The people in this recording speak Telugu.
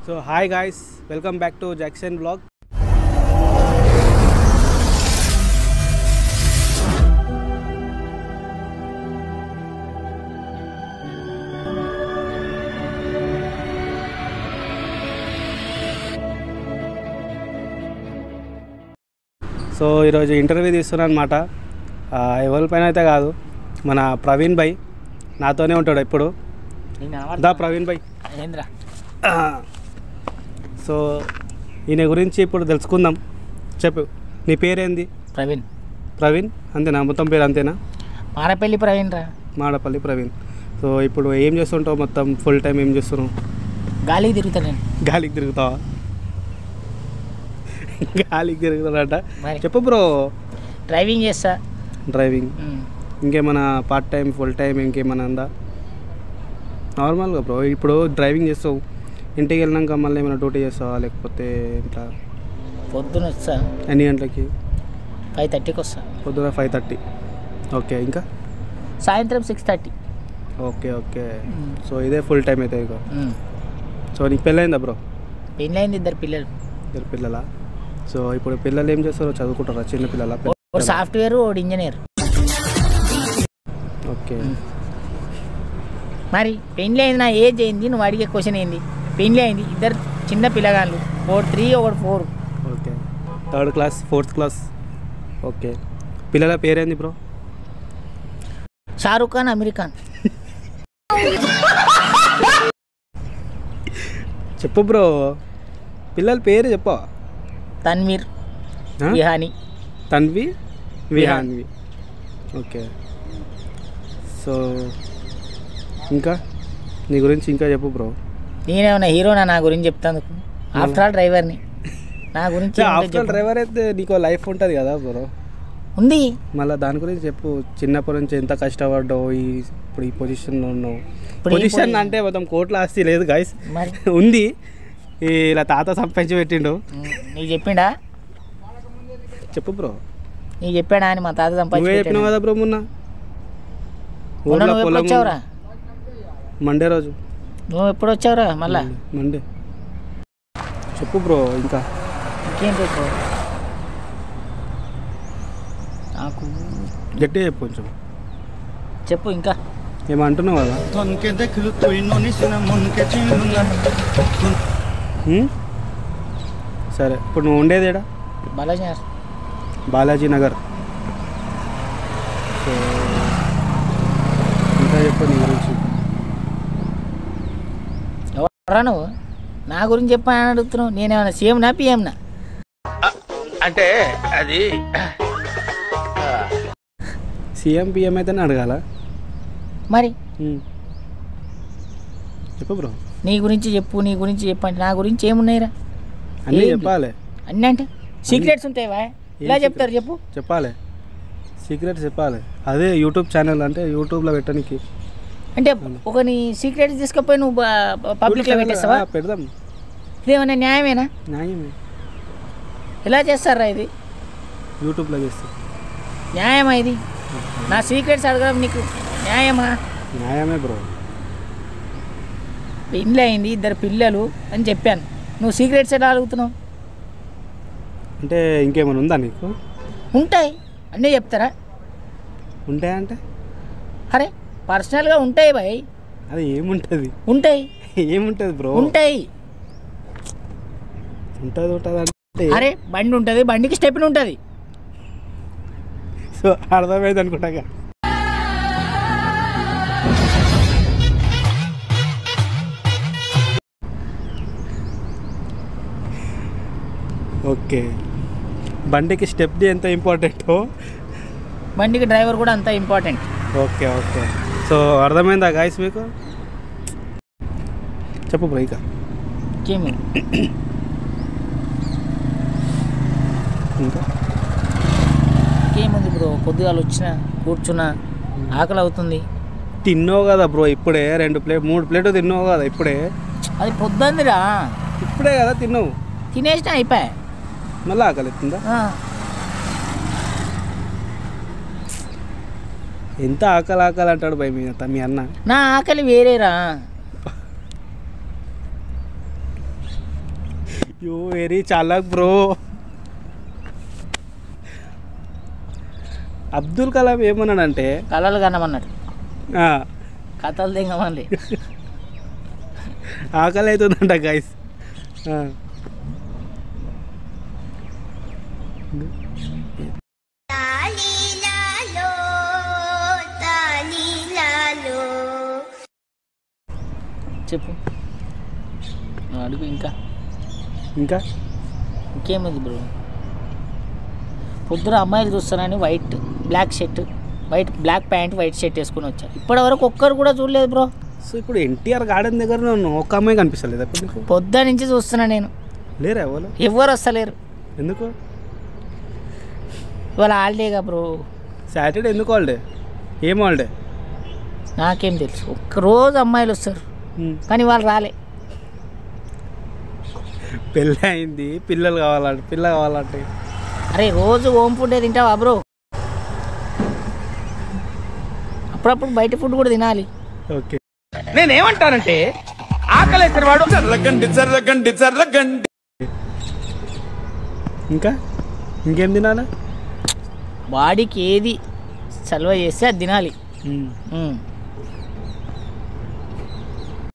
So hi guys, welcome back to Jackson vlog. So ఈరోజు ఇంటర్వ్యూ తీస్తున్నాను అనమాట. ఎవరిపైన అయితే కాదు, మన ప్రవీణ్ భాయ్ నాతోనే ఉంటాడు ఎప్పుడు. దా ప్రవీణ్ భాయ్. సో ఈయన గురించి ఇప్పుడు తెలుసుకుందాం. చెప్పు, నీ పేరేంది? ప్రవీణ్. ప్రవీణ్ అంతేనా? మొత్తం పేరు అంతేనా? మాడపల్లి ప్రవీణ్ రా. మాడపల్లి ప్రవీణ్. సో ఇప్పుడు ఏం చేస్తుంటావు? మొత్తం ఫుల్ టైం ఏం చేస్తున్నావు? గాలికి తిరుగుతా నేను. గాలికి తిరుగుతావా? గాలికి తిరుగుతాడట. చెప్పు బ్రో. డ్రైవింగ్ చేస్తా. డ్రైవింగ్. ఇంకేమైనా పార్ట్ టైం ఫుల్ టైం ఇంకేమైనా ఉందా? నార్మల్గా బ్రో, ఇప్పుడు డ్రైవింగ్ చేస్తావు, ఇంటికి వెళ్ళినాక మళ్ళీ ఏమైనా డ్యూటీ చేస్తావా లేకపోతే ఇట్లా? పొద్దున వస్తా. ఎన్ని గంటలకి? 5:30కి వస్తా. పొద్దున 5:30. ఓకే. ఇంకా సాయంత్రం 6:30. Okay okay. సో ఇదే ఫుల్ టైం అయితే ఇక. సో నీకు పెళ్ళైందా బ్రో? పెళ్ళైంది, 2 పిల్లలు. 2 పిల్లలా? సో ఇప్పుడు పిల్లలు ఏం చేస్తారో? చదువుకుంటారా? చిన్న పిల్లల? ఒక సాఫ్ట్వేర్, ఒక ఇంజనీర్. ఓకే. మరి పెళ్ళి అయింది, నా ఏజ్ అయింది, నువ్వు అడిగే క్వశ్చన్ ఏంది? పెళ్ళి అయింది, 2 చిన్న పిల్లగాళ్ళు, ఒకటి 3 ఒకటి 4. Okay. 3rd class 4th class. Okay. పిల్లల పేరేంది బ్రో? షారూక్ ఖాన్, అమీర్ ఖాన్. చెప్పు బ్రో, పిల్లల పేరు చెప్పు. తన్వీర్, విహాని. తన్వి, విహాన్వి. ఓకే. సో ఇంకా నీ గురించి ఇంకా చెప్పు బ్రో. నేనేమన్నా హీరోనా నా గురించి చెప్తాను? ఆఫ్టర్ ఆల్ డ్రైవర్ని. నా గురించి ఆఫ్టర్ డ్రైవర్ అయితే నీకు లైఫ్ ఉంటుంది కదా బ్రో? ఉంది. మళ్ళీ దాని గురించి చెప్పు. చిన్నప్పటి నుంచి ఎంత కష్టపడ్డావు, ఇప్పుడు ఈ పొజిషన్లో ఉన్నావు. పొజిషన్ అంటే మొత్తం కోట్ల ఆస్తి లేదు గైస్, ఉంది. ఇలా తాత సంపాదించి పెట్టిండు. నీకు చెప్పిండా? చెప్పు బ్రో. నీకు చెప్పాడా అని? మా తాత సంపాదించి చెప్పినావు కదా బ్రో మొన్న. వచ్చావురా మండే రోజు. నువ్వు ఎప్పుడు వచ్చావురా? మళ్ళా మండే. చెప్పు బ్రో. ఇంకా ఇంకేం చెప్పు? నాకు గట్టిగా చెప్పు కొంచెం. చెప్పు ఇంకా. ఏమంటున్నావు కదా? సరే, ఇప్పుడు నువ్వు ఉండేది ఏడా? బాలాజీ నగర్. సో ఇంకా చెప్పు నీ గురించి. ఎవరా నువ్వు? నా గురించి చెప్పని అడుగుతున్నావు. నేనేమన్నా సీఎంనా పిఎంనా? అంటే అది సీఎం పిఎం అయితేనే అడగాల మరి. చెప్పు బ్రో. నీ గురించి చెప్పు, నీ గురించి చెప్పండి. నా గురించి ఏమున్నాయిరా? అన్నీ చెప్పాలి. అన్నీ అంటే సీక్రెట్స్ ఉంటాయివా? ఇలా చెప్తారు? చెప్పు. చెప్పాలి, సీక్రెట్స్ చెప్పాలి. అదే యూట్యూబ్ ఛానల్ అంటే యూట్యూబ్లో పెట్టడానికి. అంటే ఒక నీ సీక్రెట్స్ తీసుకపోయి నువ్వు పబ్లిక్లో పెట్టేస్తావా? పెడదాం. ఇదేమన్నా న్యాయమేనా? న్యాయమే. ఎలా చేస్తారా ఇది? యూట్యూబ్లో చేస్తా. న్యాయమా ఇది? నా సీక్రెట్స్ అడగడం నీకు న్యాయమా? న్యాయమే బ్రో. పెళ్ళి అయింది, 2 పిల్లలు అని చెప్పాను. నువ్వు సీక్రెట్స్ ఎలా అడుగుతున్నావు? అంటే ఇంకేమైనా ఉందా నీకు? ఉంటాయి. అన్నీ చెప్తారా? ఉంటాయంటే అరే పర్సనల్గా ఉంటాయి బాయ్. అది ఏముంటుంది? ఉంటాయి. ఏముంటుంది బ్రో? ఉంటాయి. ఉంటుంది ఉంటుంది అంటే అరే బండి ఉంటుంది, బండికి స్టెప్ని ఉంటుంది. సో అర్థమైంది అనుకుంటా. ఓకే. బండికి స్టెప్ని ఎంత ఇంపార్టెంటో బండికి డ్రైవర్ కూడా అంత ఇంపార్టెంట్. Okay okay. సో అర్థమైందా గాయస్ మీకు? చెప్పు బ్రో. ఇక ఇంకా ఇంకేముంది బ్రో? పొద్దుగాలు వచ్చిన కూర్చున్నా, ఆకలి అవుతుంది. తిన్నావు కదా బ్రో ఇప్పుడే? 3 ప్లేట్లు తిన్నావు కదా ఇప్పుడే? అది పొద్దుందిరా. ఇప్పుడే కదా తిన్నావు? తినేసిన అయిపోయా. మళ్ళీ ఆకలి అవుతుందా? ఎంత ఆకలి ఆకలి అంటాడు భయ్ మీ అన్న. నా ఆకలి వేరేరా. యూ వెరీ చాలాక్ బ్రో. అబ్దుల్ కలాం ఏమన్నాడంటే కళలు కనమన్నాడు, ఆ, కథలు దిగమని. ఆకలి అవుతుందంట గైస్. చెప్పు, నువ్వు అడుగు. ఇంకా ఇంకా ఇంకేముంది బ్రో? పొద్దున అమ్మాయిలు చూస్తానని black shirt, black pant, white shirt వేసుకుని వచ్చా. ఇప్పటివరకు ఒక్కరు కూడా చూడలేదు బ్రో. సో ఇప్పుడు ఎన్టీఆర్ గార్డెన్ దగ్గర నన్ను ఒక్క అమ్మాయి కనిపిస్తలేదు అప్పుడు నీకు? పొద్దు నుంచి చూస్తున్నా నేను. లేరా ఎవరు? ఎవరు వస్తలేరు. ఎందుకు? ఇవాళ హాలిడేగా బ్రో. సాటర్డే ఎందుకు హాలిడే? ఏం హాలిడే? నాకేం తెలుసు. ఒక్కరోజు అమ్మాయిలు వస్తారు కానీ వాళ్ళు రాలే. పెళ్ళి అయింది, పిల్ల కావాలంటే అరే రోజు హోమ్ ఫుడ్ తింటావా బ్రో? అప్పుడప్పుడు బయట ఫుడ్ కూడా తినాలి. ఓకే. నేనేమంటానంటే ఆకలేసిన వాడు చర్లగండి. ఇంకేం తినాలా? బాడీకి ఏది చలవ చేస్తే అది తినాలి.